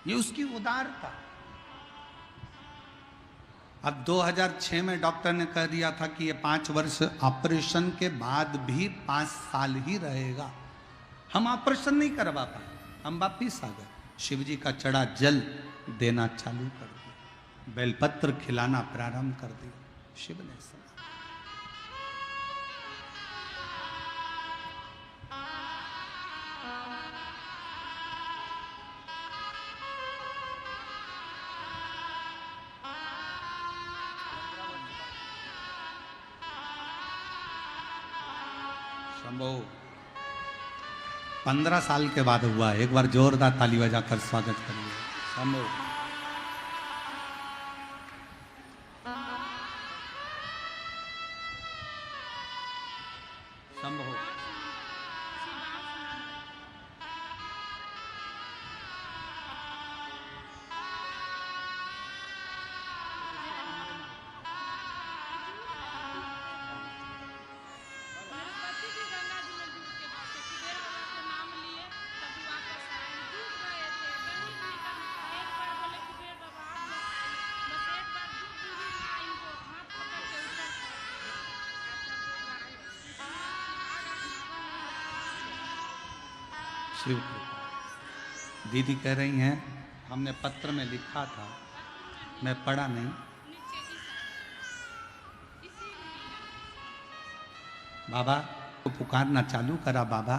ये उसकी उदारता। अब 2006 में डॉक्टर ने कह दिया था कि ये 5 वर्ष ऑपरेशन के बाद भी 5 साल ही रहेगा। हम ऑपरेशन नहीं करवा पाए, हम वापिस आ गए। शिवजी का चढ़ा जल देना चालू कर दिया, बेलपत्र खिलाना प्रारंभ कर दिया। शिव ने सुना। शंभो 15 साल के बाद हुआ। एक बार जोरदार ताली बजाकर स्वागत करिए। शंभो शंभो। शिव कृपा। दीदी कह रही हैं हमने पत्र में लिखा था, मैं पढ़ा नहीं। बाबा तो पुकारना चालू करा, बाबा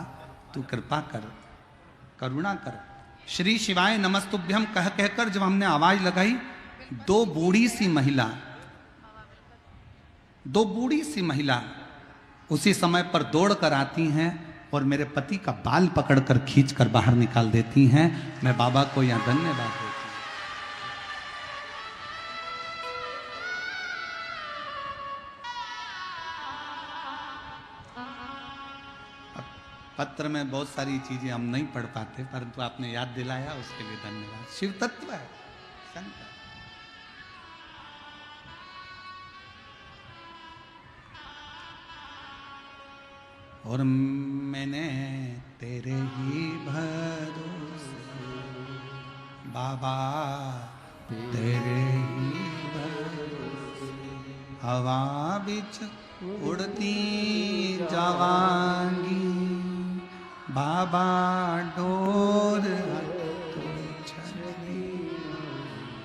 तू कृपा कर, करुणा कर। श्री शिवाय नमस्तुभ्यम कह कहकर जब हमने आवाज लगाई, 2 बूढ़ी सी महिला उसी समय पर दौड़ कर आती हैं और मेरे पति का बाल पकड़कर खींचकर बाहर निकाल देती हैं। मैं बाबा को यहां धन्यवाद देती हूं। पत्र में बहुत सारी चीजें हम नहीं पढ़ पाते, परंतु आपने याद दिलाया उसके लिए धन्यवाद। शिव तत्व है शंकर। और मैंने तेरे ही भरोसे बाबा, तेरे ही भरोसे हवा बिच उड़ती जावांगी, बाबा डोर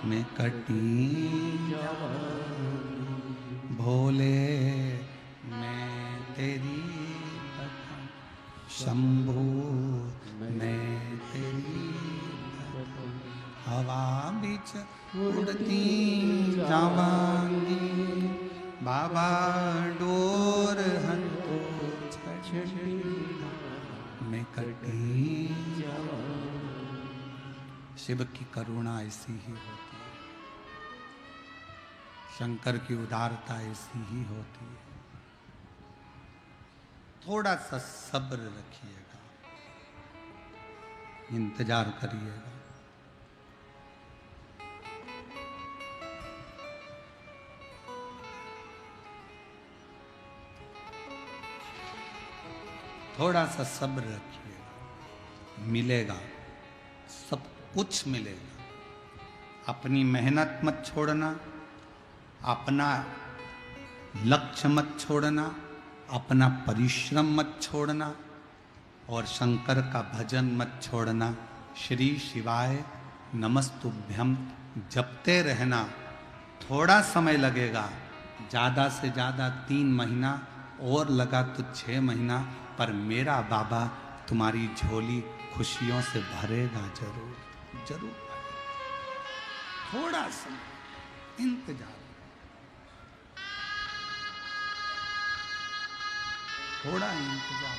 में कटी भोले मैं तेरी शंभू मैं तेरी हवा बिच नाच उड़ती जावांगी, बाबा डोर हंतो मैं कटी जावांगी। शिव की करुणा ऐसी ही होती है, शंकर की उदारता ऐसी ही होती है। थोड़ा सा सब्र रखिएगा, इंतजार करिएगा। थोड़ा सा सब्र रखिएगा, मिलेगा, सब कुछ मिलेगा। अपनी मेहनत मत छोड़ना, अपना लक्ष्य मत छोड़ना, अपना परिश्रम मत छोड़ना और शंकर का भजन मत छोड़ना। श्री शिवाय नमस्तुभ्यम जपते रहना। थोड़ा समय लगेगा, ज़्यादा से ज़्यादा 3 महीना और लगा तो 6 महीना, पर मेरा बाबा तुम्हारी झोली खुशियों से भरेगा जरूर, जरूर भरेगा। थोड़ा समय इंतजार, थोड़ा इंतजार।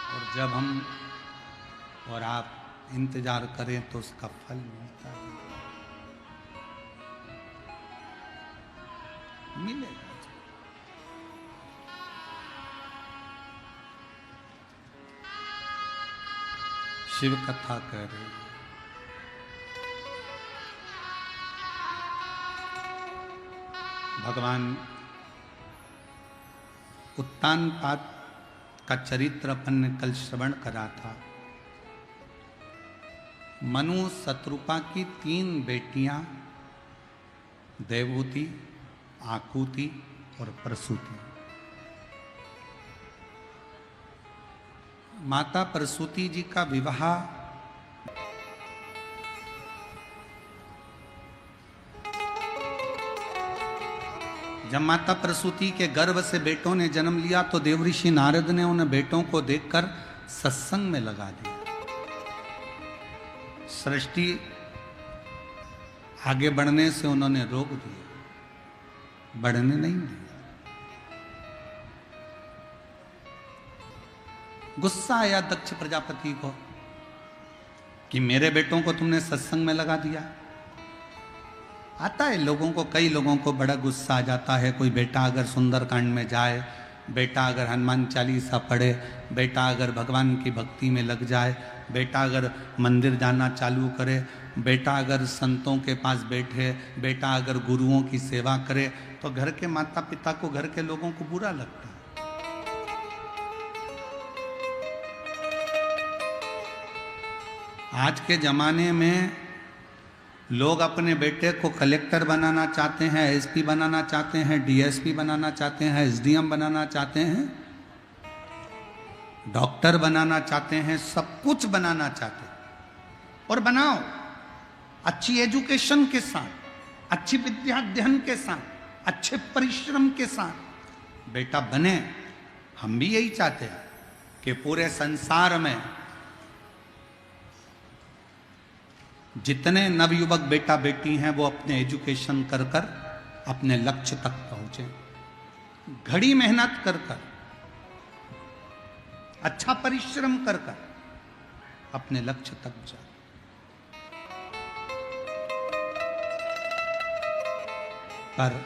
और जब हम और आप इंतजार करें तो उसका फल मिलता है, मिलेगा। शिव कथा कह रहे हैं। भगवान उत्तानपाद का चरित्र अपन ने कल श्रवण करा था। मनु शत्रुपा की 3 बेटियां देवहूति, आकुति और प्रसूति। माता प्रसूति जी का विवाह जब माता प्रसूति के गर्भ से बेटों ने जन्म लिया तो देवऋषि नारद ने उन बेटों को देखकर सत्संग में लगा दिया। सृष्टि आगे बढ़ने से उन्होंने रोक दिया, बढ़ने नहीं दिया। गुस्सा आया दक्ष प्रजापति को कि मेरे बेटों को तुमने सत्संग में लगा दिया। आता है लोगों को, कई लोगों को बड़ा गुस्सा आ जाता है। कोई बेटा अगर सुंदरकांड में जाए, बेटा अगर हनुमान चालीसा पढ़े, बेटा अगर भगवान की भक्ति में लग जाए, बेटा अगर मंदिर जाना चालू करे, बेटा अगर संतों के पास बैठे, बेटा अगर गुरुओं की सेवा करे, तो घर के माता पिता को, घर के लोगों को बुरा लगता है। आज के ज़माने में लोग अपने बेटे को कलेक्टर बनाना चाहते हैं, एसपी बनाना चाहते हैं, डीएसपी बनाना चाहते हैं, एसडीएम बनाना चाहते हैं, डॉक्टर बनाना चाहते हैं, सब कुछ बनाना चाहते हैं। और बनाओ, अच्छी एजुकेशन के साथ, अच्छी विद्या अध्ययन के साथ, अच्छे परिश्रम के साथ बेटा बने। हम भी यही चाहते हैं कि पूरे संसार में जितने नवयुवक बेटा बेटी हैं वो अपने एजुकेशन कर कर अपने लक्ष्य तक पहुंचे, घड़ी मेहनत कर कर, अच्छा परिश्रम कर कर अपने लक्ष्य तक जाए। पर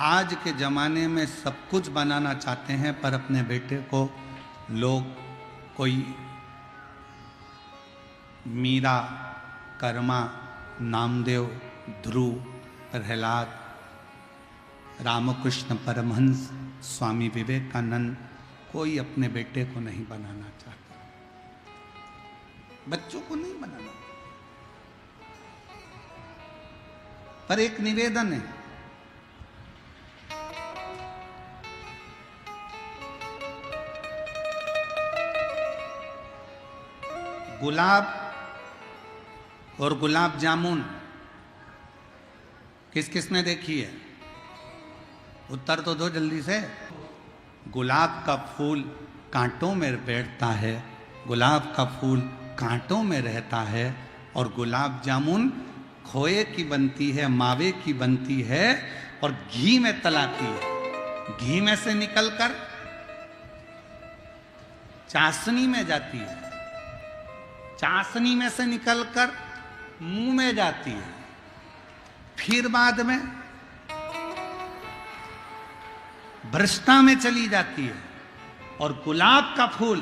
आज के जमाने में सब कुछ बनाना चाहते हैं, पर अपने बेटे को लोग कोई मीरा, कर्मा, नामदेव, ध्रुव, प्रहलाद, रामकृष्ण परमहंस, स्वामी विवेकानंद, कोई अपने बेटे को नहीं बनाना चाहता, बच्चों को नहीं बनाना। पर एक निवेदन है, गुलाब और गुलाब जामुन किस किस ने देखी है? उत्तर तो दो जल्दी से। गुलाब का फूल कांटों में बैठता है, गुलाब का फूल कांटों में रहता है और गुलाब जामुन खोए की बनती है, मावे की बनती है और घी में तलाती है। घी में से निकलकर चाशनी में जाती है, चाशनी में से निकलकर मुंह में जाती है, फिर बाद में भ्रष्टा में चली जाती है। और गुलाब का फूल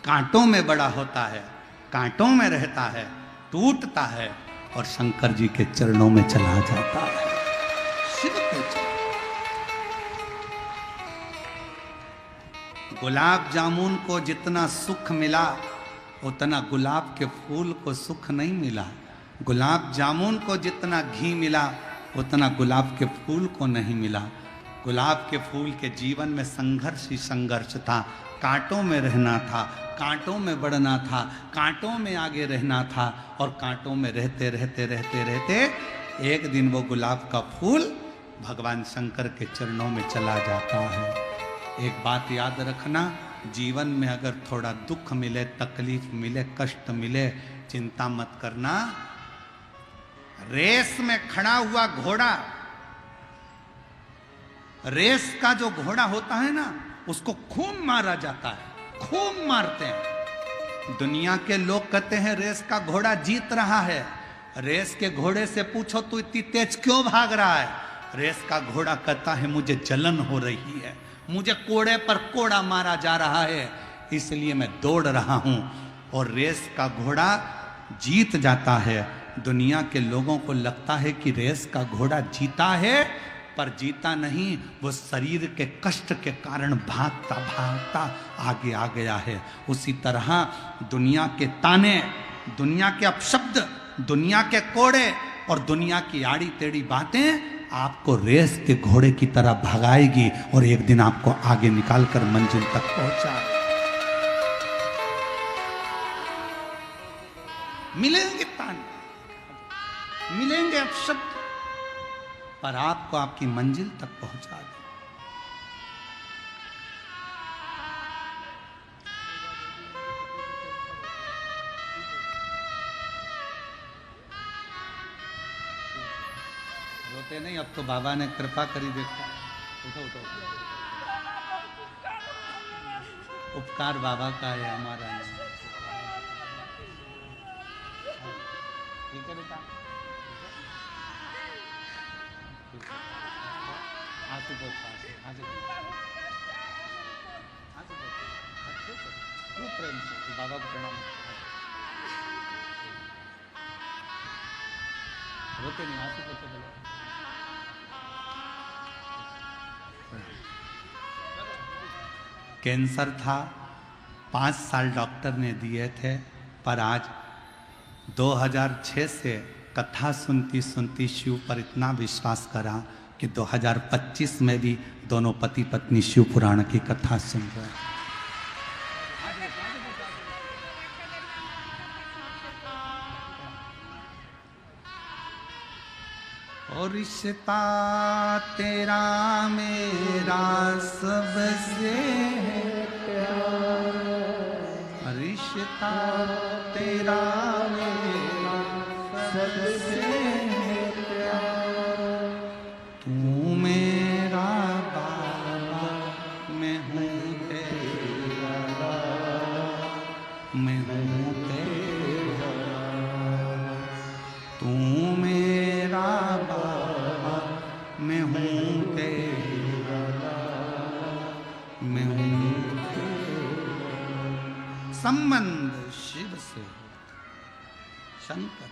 कांटों में बड़ा होता है, कांटों में रहता है, टूटता है और शंकर जी के चरणों में चला जाता है। शिव के चरण। गुलाब जामुन को जितना सुख मिला उतना गुलाब के फूल को सुख नहीं मिला। गुलाब जामुन को जितना घी मिला उतना गुलाब के फूल को नहीं मिला। गुलाब के फूल के जीवन में संघर्ष ही संघर्ष था, कांटों में रहना था, कांटों में बढ़ना था, कांटों में आगे रहना था और कांटों में रहते रहते रहते रहते एक दिन वो गुलाब का फूल भगवान शंकर के चरणों में चला जाता है। एक बात याद रखना, जीवन में अगर थोड़ा दुख मिले, तकलीफ मिले, कष्ट मिले, चिंता मत करना। रेस में खड़ा हुआ घोड़ा, रेस का जो घोड़ा होता है ना, उसको खूब मारा जाता है, खूब मारते हैं। दुनिया के लोग कहते हैं रेस का घोड़ा जीत रहा है। रेस के घोड़े से पूछो तू इतनी तेज क्यों भाग रहा है? रेस का घोड़ा कहता है मुझे जलन हो रही है, मुझे कोड़े पर कोड़ा मारा जा रहा है, इसलिए मैं दौड़ रहा हूं। और रेस का घोड़ा जीत जाता है। दुनिया के लोगों को लगता है कि रेस का घोड़ा जीता है, पर जीता नहीं, वो शरीर के कष्ट के कारण भागता भागता आगे आ गया है। उसी तरह दुनिया के ताने, दुनिया के अपशब्द, दुनिया के कोड़े और दुनिया की आड़ी टेढ़ी बातें आपको रेस के घोड़े की तरह भगाएगी और एक दिन आपको आगे निकालकर मंजिल तक पहुंचा। मिलेंगे ताने, मिलेंगे अपशब्द, पर आपको आपकी मंजिल तक पहुंचा दे। रोते नहीं, अब तो बाबा ने कृपा करी। देखो, उठो उठो, उपकार बाबा का है, हमारा नहीं। ठीक है बेटा, आंसू प्रेम से बाबा को प्रणाम। रोते नहीं, आंसू पोछे बोलो। कैंसर था, 5 साल डॉक्टर ने दिए थे, पर आज 2006 से कथा सुनती सुनती शिव पर इतना विश्वास करा कि 2025 में भी दोनों पति पत्नी शिव पुराण की कथा सुन रहे हैं। और रिश्ता तेरा मेरा सबसे प्यारा, रिश्ता तेरा मेरा सबसे प्यारा, तू मेरा बाबा, मैं हूँ तेरा लाला, मैं हूँ तेरा, तू मेरा बाबा, मैं हूँ तेरा लाला, मैं हूँ तेरा। संबंध शिव से, शंकर